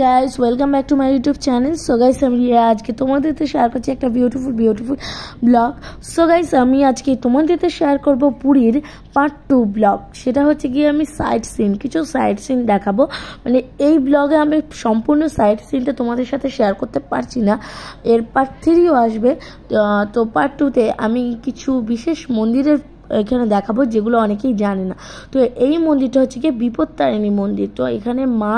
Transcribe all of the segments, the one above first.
Guys, welcome back to my YouTube channel. So guys, আমি আজকে তোমাদের সাথে শেয়ার করছি একটা বিউটিফুল ব্লগ। সো গাইস, আমি আজকে তোমাদের সাথে শেয়ার করব পুরীর পার্ট 2 ব্লগ। সেটা হচ্ছে গিয়ে আমি কিছু সাইড সিন দেখাবো। মানে এই ব্লগে আমি সম্পূর্ণ সাইড সিনটা তোমাদের সাথে শেয়ার করতে পারছি না, এর পার্ট 3ও আসবে। তো পার্ট 2তে আমি কিছু বিশেষ মন্দিরের এখানে দেখাবো যেগুলো অনেকেই জানে না। তো এই মন্দিরটা হচ্ছে কি বিপত্তারিণী মন্দির। তো এখানে মা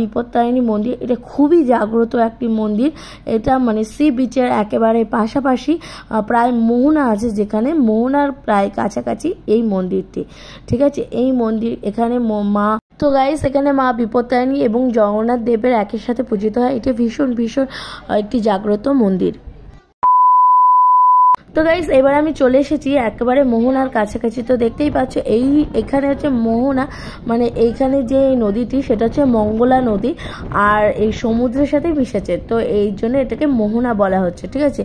বিপত্তারিণী মন্দির, এটা খুবই জাগ্রত একটি মন্দির। এটা মানে সি বিচের একেবারে পাশাপাশি প্রায় মোহনা আছে, যেখানে মোহনার প্রায় কাছাকাছি এই মন্দিরটি। ঠিক আছে, এই মন্দির এখানে মা, তো গাইস এখানে মা বিপত্তারিণী এবং জগন্নাথ দেবের একের সাথে পূজিত হয়। এটা ভীষণ একটি জাগ্রত মন্দির। তো গাইস, এবার আমি চলে এসেছি একেবারে মোহনার কাছাকাছি। তো দেখতেই পাচ্ছ এখানে হচ্ছে মোহনা, মানে এইখানে যে নদীটি সেটা হচ্ছে মঙ্গলা নদী, আর এই সমুদ্রের সাথে মিশেছে, তো এই জন্য এটাকে মোহনা বলা হচ্ছে। ঠিক আছে,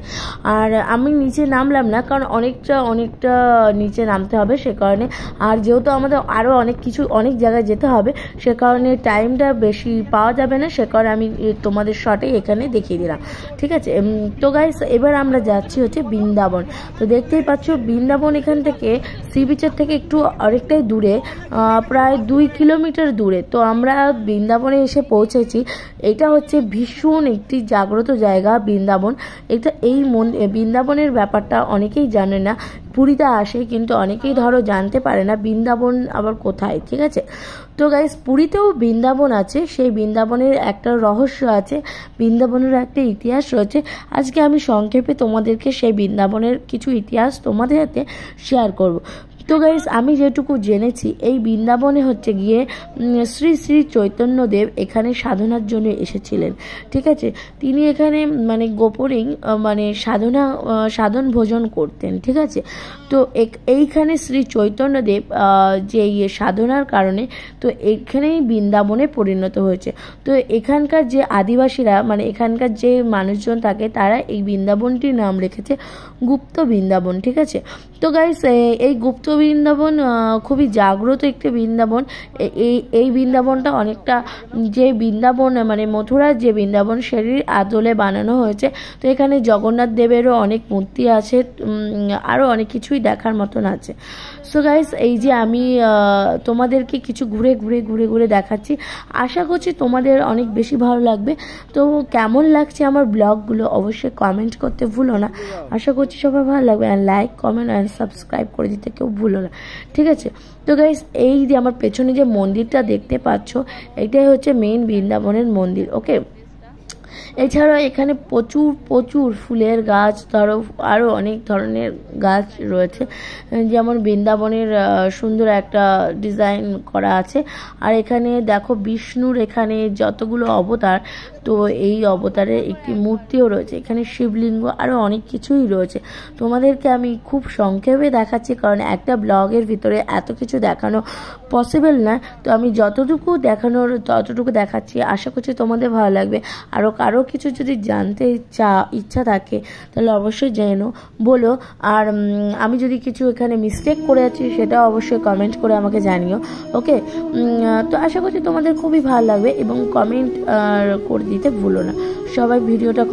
আর আমি নিচে নামলাম না, কারণ অনেকটা নিচে নামতে হবে, সে কারণে। আর যেহেতু আমাদের আরও অনেক জায়গায় যেতে হবে, সে কারণে টাইমটা বেশি পাওয়া যাবে না, সে কারণে আমি তোমাদের শর্টে এখানে দেখিয়ে দিলাম। ঠিক আছে, তো গাইস এবার আমরা যাচ্ছি হচ্ছে বৃন্দাবন। তো দেখতেই পাচ্ছ বৃন্দাবন এখান থেকে সি বিচের থেকে একটু অনেকটাই দূরে, প্রায় 2 কিলোমিটার দূরে। তো আমরা বৃন্দাবনে এসে পৌঁছেছি। এটা হচ্ছে ভীষণ একটি জাগ্রত জায়গা বৃন্দাবন। বৃন্দাবনের ব্যাপারটা অনেকেই জানে না। পুরীতে আসে কিন্তু অনেকেই ধরো জানতে পারে না বৃন্দাবন আবার কোথায়। ঠিক আছে, তো গাইস পুরীতেও বৃন্দাবন আছে, সেই বৃন্দাবনের একটা রহস্য আছে, বৃন্দাবনের একটা ইতিহাস রয়েছে। আজকে আমি সংক্ষেপে তোমাদেরকে সেই বৃন্দাবনের কিছু ইতিহাস তোমাদের সাথে শেয়ার করব। তো গাইস, আমি যেটুকু জেনেছি, এই বৃন্দাবনে হচ্ছে গিয়ে শ্রী শ্রী চৈতন্যদেব এখানে সাধনার জন্য এসেছিলেন। ঠিক আছে, তিনি এখানে মানে গোপনেই মানে সাধন ভোজন করতেন। ঠিক আছে, তো এইখানে শ্রী চৈতন্যদেব যে সাধনার কারণে তো এখানেই বৃন্দাবনে পরিণত হয়েছে। তো এখানকার যে আদিবাসীরা, মানে এখানকার যে মানুষজন থাকে, তারা এই বৃন্দাবনটির নাম রেখেছে গুপ্ত বৃন্দাবন। ঠিক আছে, তো গাইস এই গুপ্ত বৃন্দাবন খুবই জাগ্রত একটি বৃন্দাবন। এই বৃন্দাবনটা অনেকটা যে বৃন্দাবন মানে মথুরার যে বৃন্দাবন সেটির আদলে বানানো হয়েছে। তো এখানে জগন্নাথ দেবেরও অনেক মূর্তি আছে, আরও অনেক কিছুই দেখার মতন আছে। সো গাইস, এই যে আমি তোমাদেরকে কিছু ঘুরে দেখাচ্ছি, আশা করছি তোমাদের অনেক বেশি ভালো লাগবে। তো কেমন লাগছে আমার ব্লগগুলো অবশ্যই কমেন্ট করতে ভুলো না। আশা করছি সবার ভালো লাগবে, and like comment and subscribe করে দিতে কেউ ভুলো না। ঠিক আছে, তো গাইস এই যে আমার পেছনে যে মন্দিরটা দেখতে পাচ্ছ, এটাই হচ্ছে মেইন বৃন্দাবনের মন্দির। ওকে, এছাড়াও এখানে প্রচুর ফুলের গাছ, ধরো আরও অনেক ধরনের গাছ রয়েছে, যেমন বৃন্দাবনের সুন্দর একটা ডিজাইন করা আছে। আর এখানে দেখো বিষ্ণুর এখানে যতগুলো অবতার, তো এই অবতারের একটি মূর্তিও রয়েছে। এখানে শিবলিঙ্গ, আরও অনেক কিছুই রয়েছে। তোমাদেরকে আমি খুব সংক্ষেপে দেখাচ্ছি, কারণ একটা ব্লগের ভিতরে এত কিছু দেখানো পসিবল না। তো আমি যতটুকু দেখানোর ততটুকু দেখাচ্ছি, আশা করছি তোমাদের ভালো লাগবে। কারো কিছু যদি জানতে ইচ্ছা থাকে তাহলে অবশ্যই জেনো বলো। আর আমি যদি কিছু এখানে মিস্টেক করে আছি সেটা অবশ্যই কমেন্ট করে আমাকে জানিও। ওকে, তো আশা করছি তোমাদের খুবই ভালো লাগবে, এবং কমেন্ট করে দিতে ভুলো না। সবাই ভিডিওটা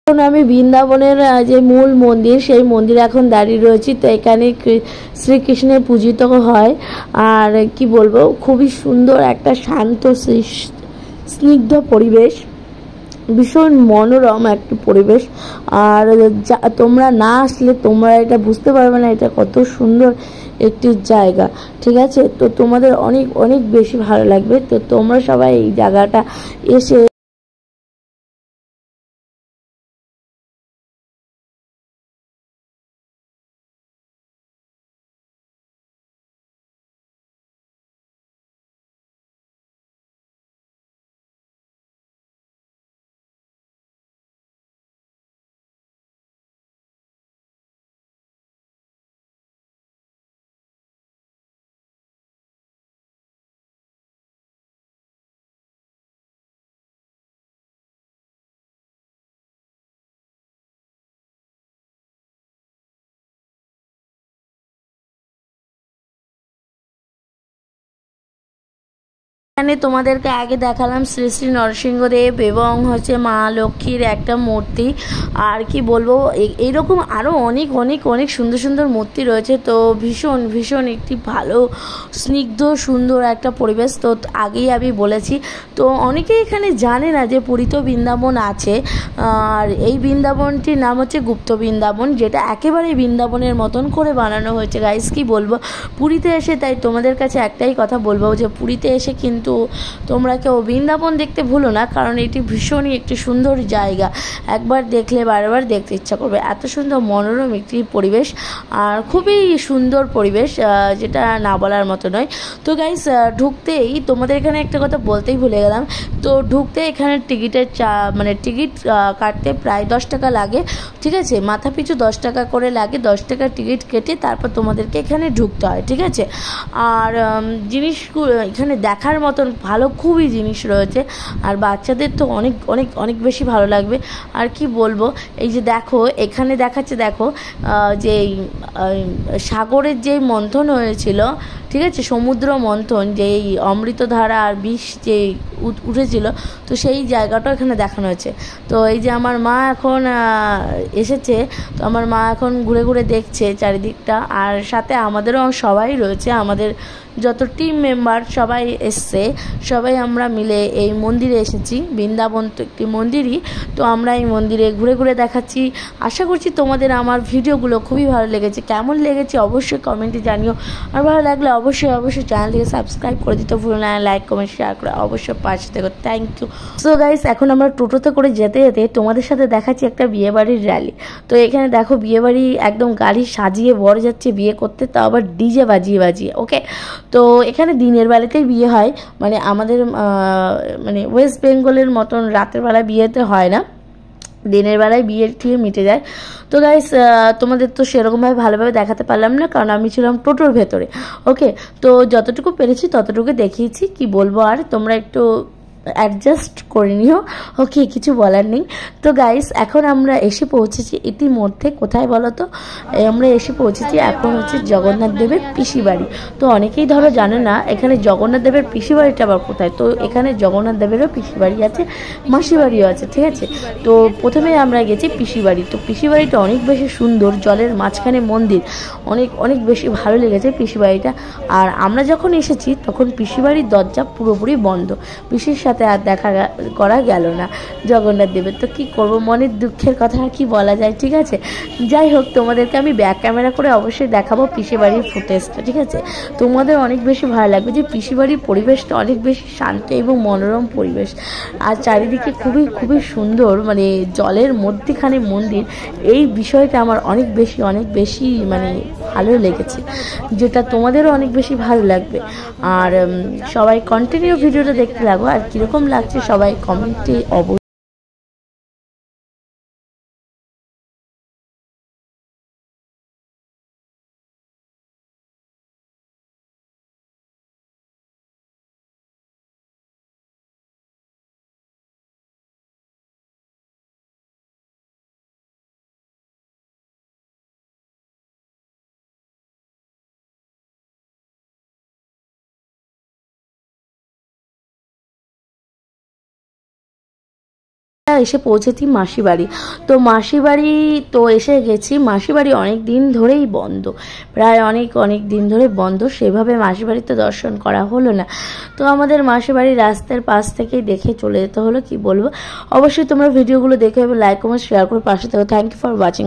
এখন আমি বৃন্দাবনের যে মূল মন্দির সেই মন্দিরে এখন দাঁড়িয়ে রয়েছি। তো এখানে শ্রীকৃষ্ণের পূজিত হয়। আর কি বলবো, খুবই সুন্দর একটা শান্ত স্নিগ্ধ পরিবেশ, ভীষণ মনোরম একটি পরিবেশ। আর তোমরা না আসলে তোমরা এটা বুঝতে পারবে না এটা কত সুন্দর একটি জায়গা। ঠিক আছে, তো তোমাদের অনেক অনেক বেশি ভালো লাগবে। তো তোমরা সবাই এই জায়গাটা এসে এখানে তোমাদেরকে আগে দেখালাম শ্রী শ্রী নরসিংহদেব এবং হচ্ছে মা লক্ষ্মীর একটা মূর্তি। আর কি বলবো, এইরকম আরও অনেক অনেক অনেক সুন্দর সুন্দর মূর্তি রয়েছে। তো ভীষণ ভীষণ একটি ভালো স্নিগ্ধ সুন্দর একটা পরিবেশ। তো আগেই আমি বলেছি, তো অনেকেই এখানে জানে না যে পুরীতেও বৃন্দাবন আছে। আর এই বৃন্দাবনটির নাম হচ্ছে গুপ্ত বৃন্দাবন, যেটা একেবারে বৃন্দাবনের মতন করে বানানো হয়েছে। গাইস কি বলবো, পুরীতে এসে তাই তোমাদের কাছে একটাই কথা বলবো যে পুরীতে এসে কিন্তু তোমরা কেউ বৃন্দাবন দেখতে ভুলো না, কারণ এটি ভীষণই একটি সুন্দর জায়গা। একবার দেখলে বারবার দেখতে ইচ্ছা করবে, এত সুন্দর মনোরম একটি পরিবেশ আর খুবই সুন্দর পরিবেশ, যেটা না বলার মতো নয়। তো গাইস ঢুকতেই তোমাদের এখানে একটা কথা বলতেই ভুলে গেলাম। তো ঢুকতে এখানে টিকিটের মানে টিকিট কাটতে প্রায় 10 টাকা লাগে। ঠিক আছে, মাথা পিছু 10 টাকা করে লাগে। 10 টাকার টিকিট কেটে তারপর তোমাদেরকে এখানে ঢুকতে হয়। ঠিক আছে, আর জিনিসগুলো এখানে দেখার মতন ভালো খুবই জিনিস রয়েছে। আর বাচ্চাদের তো অনেক অনেক অনেক বেশি ভালো লাগবে। আর কি বলবো, এই যে দেখো এখানে দেখাচ্ছে, দেখো যে সাগরের যে মন্থন হয়েছিল, ঠিক আছে, সমুদ্র মন্থন, যেই অমৃতধারা আর বিষ যে উঠেছিল, তো সেই জায়গাটাও এখানে দেখানো হয়েছে। তো এই যে আমার মা এখন এসেছে, তো আমার মা এখন ঘুরে ঘুরে দেখছে চারিদিকটা। আর সাথে আমাদেরও সবাই রয়েছে, আমাদের যত টিম মেম্বার সবাই এসছে, সবাই আমরা মিলে এই মন্দিরে এসেছি। বৃন্দাবন তো একটি মন্দিরই, তো আমরা এই মন্দিরে ঘুরে ঘুরে দেখাচ্ছি। আশা করছি তোমাদের আমার ভিডিওগুলো খুবই ভালো লেগেছে। কেমন লেগেছে অবশ্যই কমেন্টে জানিও। আর ভালো লাগলে অবশ্যই অবশ্যই চ্যানেলটিকে সাবস্ক্রাইব করে দিতে ভুলো না, লাইক কমেন্ট শেয়ার করে অবশ্যই পাশে থেকো। Thank you. সো গাইস, এখন আমরা টোটোতে করে যেতে যেতে তোমাদের সাথে দেখাচ্ছি একটা বিয়েবাড়ির র্যালি। তো এখানে দেখো বিয়েবাড়ি একদম গাড়ি সাজিয়ে বর যাচ্ছে বিয়ে করতে, তাও আবার ডিজে বাজিয়ে বাজিয়ে। ওকে, তো এখানে দিনের বেলাতেই বিয়ে হয়, মানে আমাদের মানে ওয়েস্ট বেঙ্গলের মতন রাতের বেলা বিয়েতে হয় না, দিনের বেলায় বিয়ে ঠিক মিটে যায়। তো গাইস তোমাদের তো সেরকমভাবে ভালোভাবে দেখাতে পারলাম না, কারণ আমি ছিলাম টোটোর ভেতরে। ওকে, তো যতটুকু পেরেছি ততটুকু দেখিয়েছি। কি বলবো, আর তোমরা একটু অ্যাডজাস্ট করে নিও। ওকে, কিছু বলার নেই। তো গাইস এখন আমরা এসে পৌঁছেছি ইতিমধ্যে কোথায় বলো তো, আমরা এসে পৌঁছেছি এখন হচ্ছে জগন্নাথ দেবের পিসি বাড়ি। তো অনেকেই ধরো জানে না এখানে জগন্নাথ দেবের পিসি বাড়িটা আবার কোথায়। তো এখানে জগন্নাথ দেবেরও পিসি বাড়ি আছে, মাসি বাড়িও আছে। ঠিক আছে, তো প্রথমে আমরা গেছি পিসি বাড়ি। তো পিসি বাড়িটা অনেক বেশি সুন্দর, জলের মাঝখানে মন্দির, অনেক অনেক বেশি ভালো লেগেছে পিসি বাড়িটা। আর আমরা যখন এসেছি তখন পিসি বাড়ির দরজা পুরোপুরি বন্ধ, পিসির সাথে আর দেখা করা গেল না জগন্নাথ দেবের। তো কি করব, মনের দুঃখের কথা আর কি বলা যায়। ঠিক আছে, যাই হোক, তোমাদেরকে আমি ব্যাক ক্যামেরা করে অবশ্যই দেখাবো পিসি বাড়ির ফুটেজটা। ঠিক আছে, তোমাদের অনেক বেশি ভালো লাগবে যে পিসি বাড়ির পরিবেশটা অনেক বেশি শান্ত এবং মনোরম পরিবেশ। আর চারিদিকে খুবই খুবই সুন্দর, মানে জলের মধ্যেখানে মন্দির, এই বিষয়টা আমার অনেক বেশি মানে ভালো লেগেছে, যেটা তোমাদেরও অনেক বেশি ভালো লাগবে। আর সবাই কন্টিনিউ ভিডিওটা দেখতে লাগো। আর কীরকম লাগছে সবাই কমেন্টে অবশ্যই এসে পৌঁছেছি মাসি বাড়ি। তো মাসি বাড়ি তো এসে গেছি। মাসি বাড়ি অনেক দিন ধরেই বন্ধ, প্রায় অনেক দিন ধরে বন্ধ, সেভাবে মাসি বাড়িতে দর্শন করা হলো না। তো আমাদের মাসি বাড়ির রাস্তার পাশ থেকেই দেখে চলে যেতে হলো, কি বলবো। অবশ্যই তোমরা ভিডিওগুলো দেখে লাইক কমেন্ট শেয়ার করে পাশে থাকো। Thank you for watching.